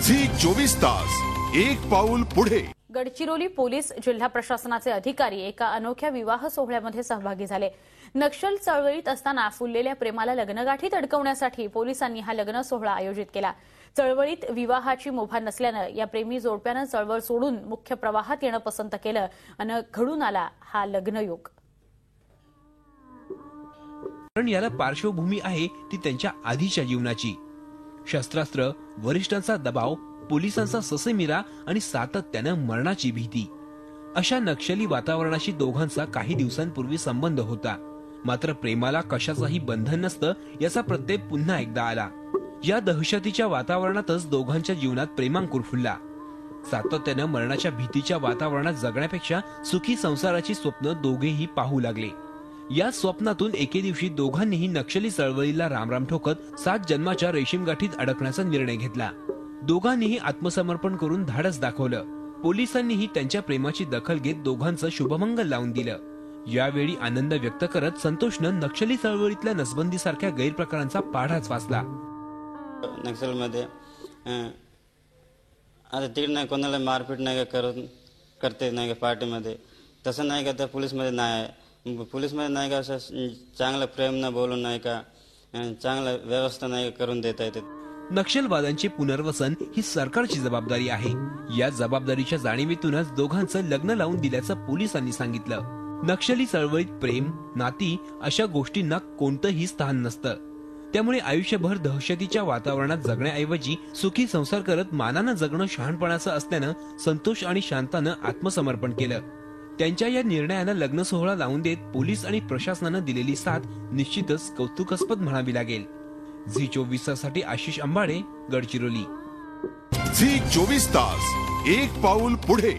Zee 24 तास एक पाऊल पुढे। गडचिरोली पोलीस जिल्हा प्रशासनाचे अधिकारी एका अनोख्या विवाह सोहळ्यामध्ये सहभागी झाले। नक्षल चळवळीत असताना फुललेल्या प्रेमाला लग्नगाठीत अडकवण्यासाठी पोलिसांनी हा लग्न सोहळा आयोजित केला। चळवळीत विवाहाची मुभा नसल्याने या प्रेमी जोडप्याने चळवळ सोडून मुख्य प्रवाहात येणं पसंत केलं आणि घडून आला हा लग्नयोग। कारण याला पार्श्वभूमी आहे ती त्यांच्या आधीच्या जीवनाची। शस्त्रास्त्र, वरिष्ठांचा दबाव, पोलिसांचा ससेमिरा आणि सातत्यानं मरणाची भीती, अशा नक्षली वातावरणाशी दोघांचा काही दिवसांपूर्वी संबंध होता। मात्र प्रेमाला कशाचाही बंधन नसतं याचा प्रत्यय पुन्हा एकदा आला। या दहशतीच्या वातावरणातच दोघांच्या जीवनात प्रेमांकुर फुलला। सातत्यानं मरणाच्या भीतीच्या वातावरणात जगण्यापेक्षा सुखी संसाराची स्वप्न दोघेही पाहू लागले। या स्वप्नातून एके दिवशी दोघांनीही नक्षली चळवळीला रामराम ठोकत 7 जन्माच्या रेशीमगाठीत अडकण्याचा निर्णय घेतला। दोघांनीही आत्मसमर्पण करून धाडस दाखवलं। पोलिसांनीही त्यांच्या प्रेमाची दखल घेत दोघांचं शुभमंगल लावून दिलं। यावेळी आनंद व्यक्त करत संतोषनं नक्षली चळवळीतल्या नसबंदीसारख्या गैरप्रकारांचा पाढाच वाचला। नक्षलमध्ये आता तीड नाही, कोणाला मारपीट नाही करते नाही का पार्टीमध्ये, तसं नाही का त्या पोलीसमध्ये नाही आहे। पोलीसमध्ये नाही का असं चांगलं प्रेम न बोलून नाही का चांगलं व्यवस्था नाही करून देता येते। नक्षलवाद्यांचे पुनर्वसन ही सरकारची जबाबदारी आहे। या जबाबदारीच्या जाणीवेतूनच दोघांचं लग्न लावून दिल्याचं पोलिसांनी सांगितलं। नक्षली चळवळीत प्रेम, नाती अशा गोष्टींना कोणतंही स्थान नसतं। त्यामुळे आयुष्यभर दहशतीच्या वातावरणात जगण्याऐवजी सुखी संसार करत मानानं जगणं शहाणपणाचं असल्यानं संतोष आणि शांतानं आत्मसमर्पण केलं। त्यांच्या या निर्णयानं लग्न सोहळा लावून देत पोलीस आणि प्रशासनानं दिलेली साथ निश्चितच कौतुकास्पद म्हणावी लागेल। झी 24 ताससाठी आशिष अंबाडे, गडचिरोली। झी 24 तास एक पाऊल पुढे।